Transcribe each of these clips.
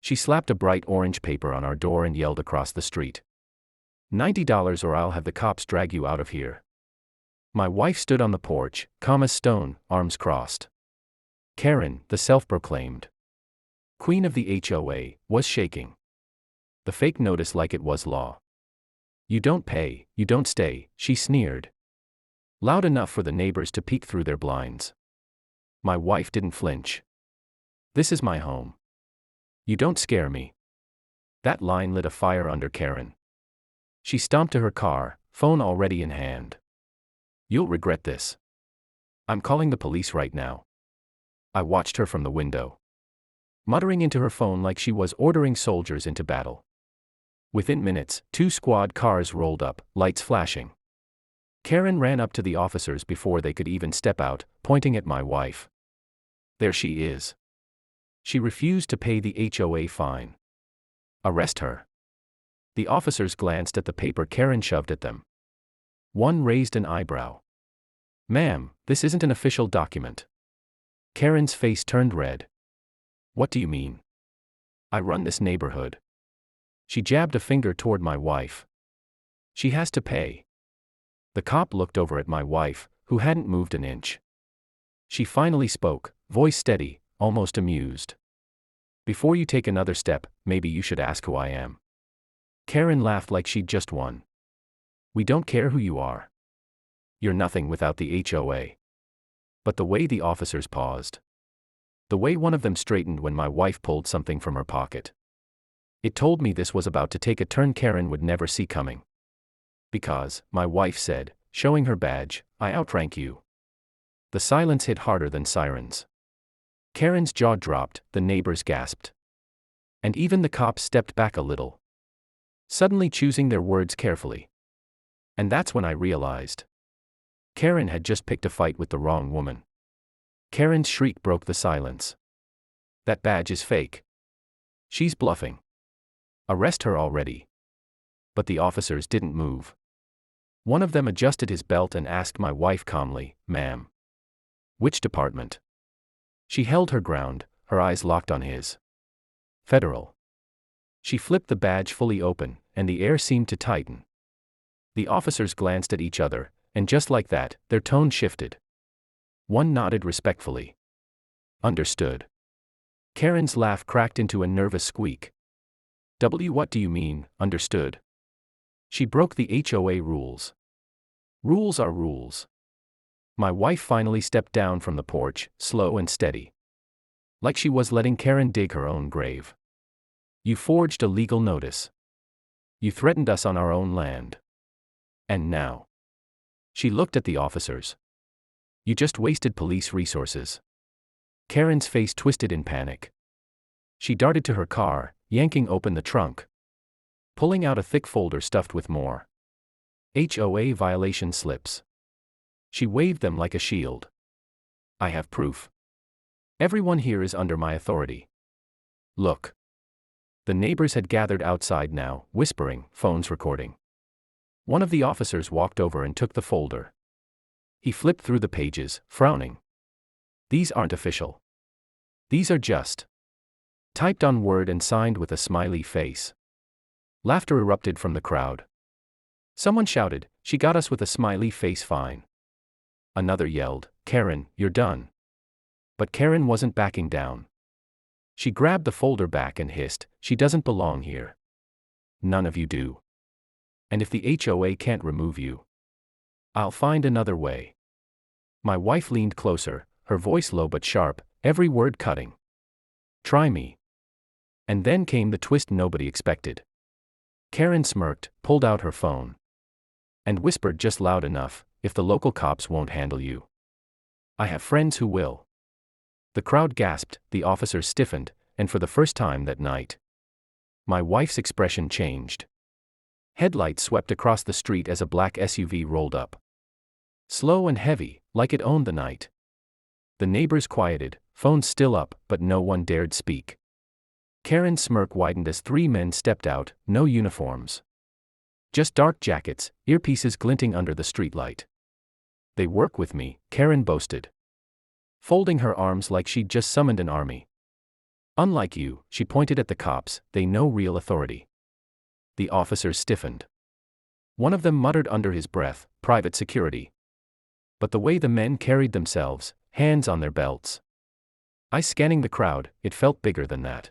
She slapped a bright orange paper on our door and yelled across the street. $90 or I'll have the cops drag you out of here. My wife stood on the porch, calm as stone, arms crossed. Karen, the self-proclaimed queen of the HOA, was shaking. The fake notice like it was law. You don't pay, you don't stay, she sneered. Loud enough for the neighbors to peek through their blinds. My wife didn't flinch. This is my home. You don't scare me. That line lit a fire under Karen. She stomped to her car, phone already in hand. You'll regret this. I'm calling the police right now. I watched her from the window, muttering into her phone like she was ordering soldiers into battle. Within minutes, 2 squad cars rolled up, lights flashing. Karen ran up to the officers before they could even step out, pointing at my wife. There she is. She refused to pay the HOA fine. Arrest her. The officers glanced at the paper Karen shoved at them. One raised an eyebrow. Ma'am, this isn't an official document. Karen's face turned red. What do you mean? I run this neighborhood. She jabbed a finger toward my wife. She has to pay. The cop looked over at my wife, who hadn't moved an inch. She finally spoke, voice steady, almost amused. Before you take another step, maybe you should ask who I am. Karen laughed like she'd just won. We don't care who you are. You're nothing without the HOA. But the way the officers paused. The way one of them straightened when my wife pulled something from her pocket. It told me this was about to take a turn Karen would never see coming. Because, my wife said, showing her badge, I outrank you. The silence hit harder than sirens. Karen's jaw dropped, the neighbors gasped. And even the cops stepped back a little, suddenly choosing their words carefully. And that's when I realized. Karen had just picked a fight with the wrong woman. Karen's shriek broke the silence. That badge is fake. She's bluffing. Arrest her already. But the officers didn't move. One of them adjusted his belt and asked my wife calmly, Ma'am. Which department? She held her ground, her eyes locked on his. Federal. She flipped the badge fully open, and the air seemed to tighten. The officers glanced at each other, and just like that, their tone shifted. One nodded respectfully. Understood. Karen's laugh cracked into a nervous squeak. What do you mean, understood? She broke the HOA rules. Rules are rules. My wife finally stepped down from the porch, slow and steady. Like she was letting Karen dig her own grave. You forged a legal notice. You threatened us on our own land. And now. She looked at the officers. You just wasted police resources. Karen's face twisted in panic. She darted to her car, yanking open the trunk. Pulling out a thick folder stuffed with more HOA violation slips. She waved them like a shield. I have proof. Everyone here is under my authority. Look. The neighbors had gathered outside now, whispering, phones recording. One of the officers walked over and took the folder. He flipped through the pages, frowning. These aren't official. These are just typed on Word and signed with a smiley face. Laughter erupted from the crowd. Someone shouted, She got us with a smiley face fine. Another yelled, Karen, you're done. But Karen wasn't backing down. She grabbed the folder back and hissed, She doesn't belong here. None of you do. And if the HOA can't remove you, I'll find another way. My wife leaned closer, her voice low but sharp, every word cutting. Try me. And then came the twist nobody expected. Karen smirked, pulled out her phone. And whispered just loud enough, if the local cops won't handle you, I have friends who will. The crowd gasped, the officers stiffened, and for the first time that night, my wife's expression changed. Headlights swept across the street as a black SUV rolled up. Slow and heavy, like it owned the night. The neighbors quieted, phones still up, but no one dared speak. Karen's smirk widened as 3 men stepped out, no uniforms. Just dark jackets, earpieces glinting under the streetlight. They work with me, Karen boasted, folding her arms like she'd just summoned an army. Unlike you, she pointed at the cops, they know real authority. The officers stiffened. One of them muttered under his breath, private security. But the way the men carried themselves, hands on their belts. Scanning the crowd, it felt bigger than that.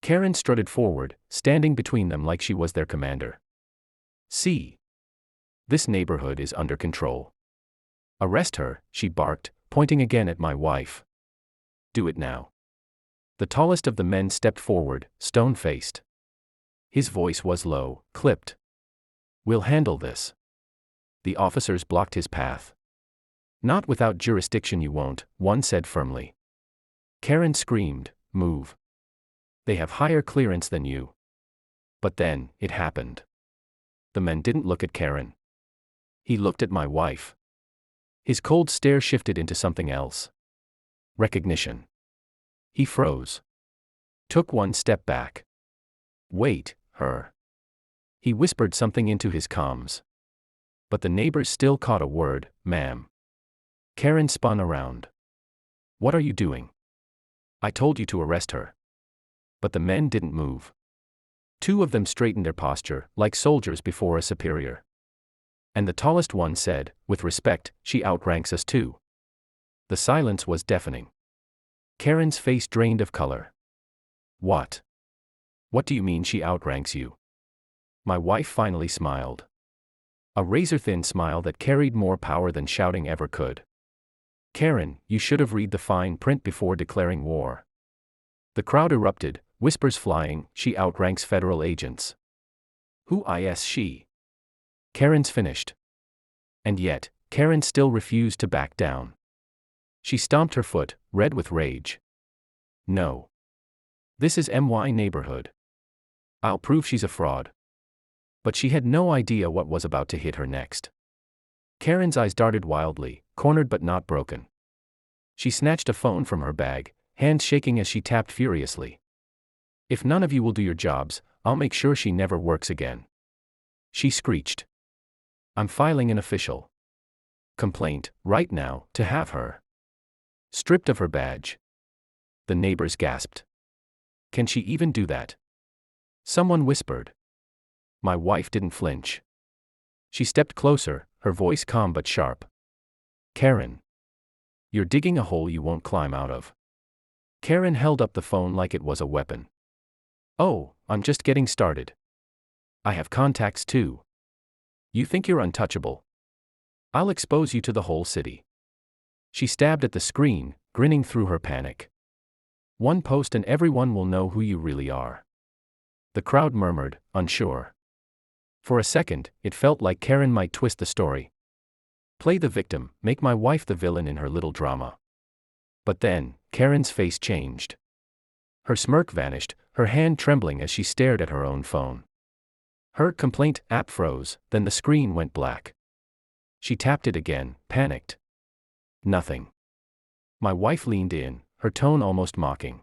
Karen strutted forward, standing between them like she was their commander. See. This neighborhood is under control. Arrest her, she barked, pointing again at my wife. Do it now. The tallest of the men stepped forward, stone-faced. His voice was low, clipped. We'll handle this. The officers blocked his path. Not without jurisdiction you won't, one said firmly. Karen screamed, move. They have higher clearance than you. But then, it happened. The men didn't look at Karen. He looked at my wife. His cold stare shifted into something else. Recognition. He froze. Took one step back. Wait, her. He whispered something into his comms. But the neighbors still caught a word, ma'am. Karen spun around. What are you doing? I told you to arrest her. But the men didn't move. Two of them straightened their posture, like soldiers before a superior. And the tallest one said, with respect, she outranks us too. The silence was deafening. Karen's face drained of color. What? What do you mean she outranks you? My wife finally smiled. A razor-thin smile that carried more power than shouting ever could. Karen, you should have read the fine print before declaring war. The crowd erupted, whispers flying, she outranks federal agents. Who is she? Karen's finished. And yet, Karen still refused to back down. She stomped her foot, red with rage. No. This is my neighborhood. I'll prove she's a fraud. But she had no idea what was about to hit her next. Karen's eyes darted wildly, cornered but not broken. She snatched a phone from her bag, hands shaking as she tapped furiously. If none of you will do your jobs, I'll make sure she never works again. She screeched. I'm filing an official complaint, right now, to have her stripped of her badge. The neighbors gasped. Can she even do that? Someone whispered. My wife didn't flinch. She stepped closer, her voice calm but sharp. Karen. You're digging a hole you won't climb out of. Karen held up the phone like it was a weapon. Oh, I'm just getting started. I have contacts too. You think you're untouchable? I'll expose you to the whole city. She stabbed at the screen, grinning through her panic. One post and everyone will know who you really are. The crowd murmured, unsure. For a second, it felt like Karen might twist the story. Play the victim, make my wife the villain in her little drama. But then, Karen's face changed. Her smirk vanished, her hand trembling as she stared at her own phone. Her complaint app froze, then the screen went black. She tapped it again, panicked. Nothing. My wife leaned in, her tone almost mocking.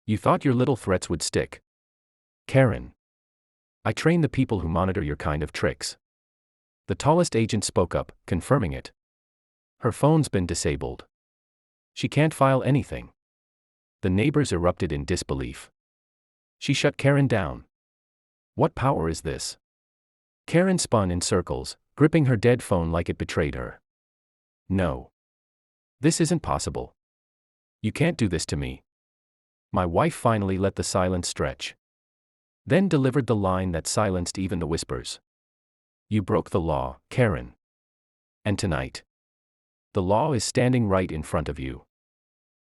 You thought your little threats would stick. Karen. I train the people who monitor your kind of tricks. The tallest agent spoke up, confirming it. Her phone's been disabled. She can't file anything. The neighbors erupted in disbelief. She shut Karen down. What power is this? Karen spun in circles, gripping her dead phone like it betrayed her. No. This isn't possible. You can't do this to me. My wife finally let the silence stretch. Then delivered the line that silenced even the whispers. You broke the law, Karen. And tonight, the law is standing right in front of you.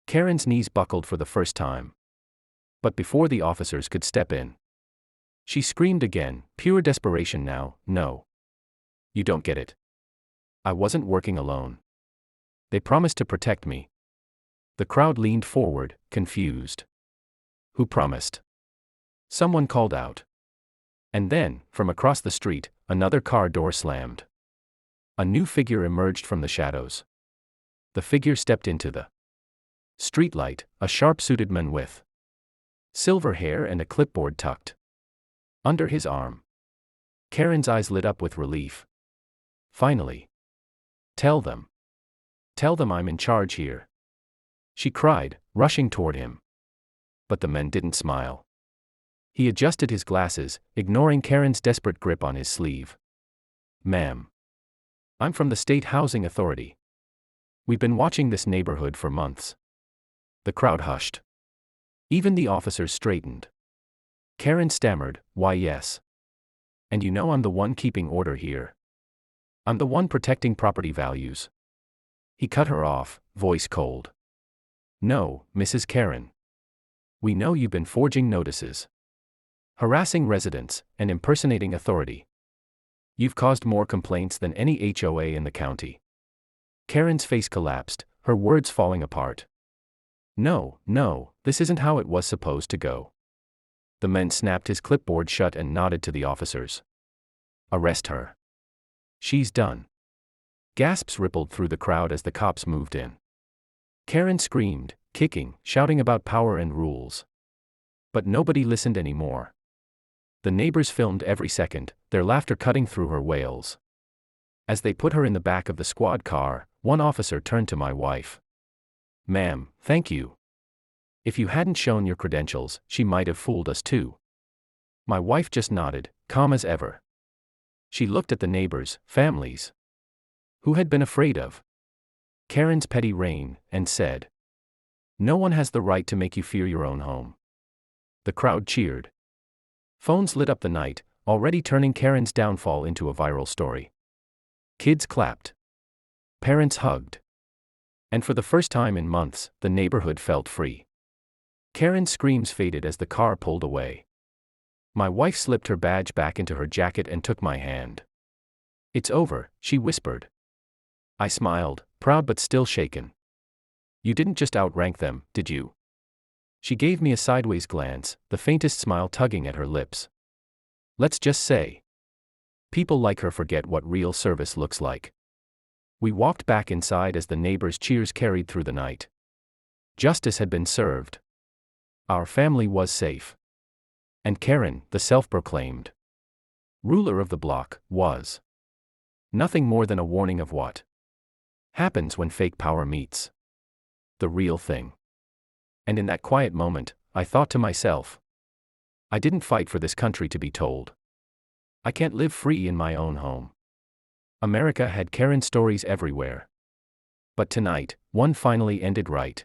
Karen's knees buckled for the first time. But before the officers could step in, she screamed again, pure desperation now, no. You don't get it. I wasn't working alone. They promised to protect me. The crowd leaned forward, confused. Who promised? Someone called out. And then, from across the street, another car door slammed. A new figure emerged from the shadows. The figure stepped into the streetlight, a sharp-suited man with silver hair and a clipboard tucked under his arm. Karen's eyes lit up with relief. Finally. Tell them. Tell them I'm in charge here. She cried, rushing toward him. but the men didn't smile. He adjusted his glasses, ignoring Karen's desperate grip on his sleeve. "Ma'am. I'm from the State Housing Authority. We've been watching this neighborhood for months." The crowd hushed. Even the officers straightened. Karen stammered, "Why, yes. And you know I'm the one keeping order here. I'm the one protecting property values." He cut her off, voice cold. "No, Mrs. Karen. We know you've been forging notices, harassing residents, and impersonating authority. You've caused more complaints than any HOA in the county." Karen's face collapsed, her words falling apart. No, this isn't how it was supposed to go." The man snapped his clipboard shut and nodded to the officers. "Arrest her. She's done." Gasps rippled through the crowd as the cops moved in. Karen screamed, kicking, shouting about power and rules. But nobody listened anymore. The neighbors filmed every second, their laughter cutting through her wails. As they put her in the back of the squad car, one officer turned to my wife. "Ma'am, thank you. If you hadn't shown your credentials, she might have fooled us too." My wife just nodded, calm as ever. She looked at the neighbors, families, who had been afraid of Karen's petty reign, and said, "No one has the right to make you fear your own home." The crowd cheered. Phones lit up the night, already turning Karen's downfall into a viral story. Kids clapped. Parents hugged. And for the first time in months, the neighborhood felt free. Karen's screams faded as the car pulled away. My wife slipped her badge back into her jacket and took my hand. "It's over," she whispered. I smiled, proud but still shaken. "You didn't just outrank them, did you?" She gave me a sideways glance, the faintest smile tugging at her lips. "Let's just say, people like her forget what real service looks like." We walked back inside as the neighbors' cheers carried through the night. Justice had been served. Our family was safe. And Karen, the self-proclaimed ruler of the block, was nothing more than a warning of what happens when fake power meets the real thing. And in that quiet moment, I thought to myself, I didn't fight for this country to be told I can't live free in my own home. America had Karen stories everywhere. But tonight, one finally ended right.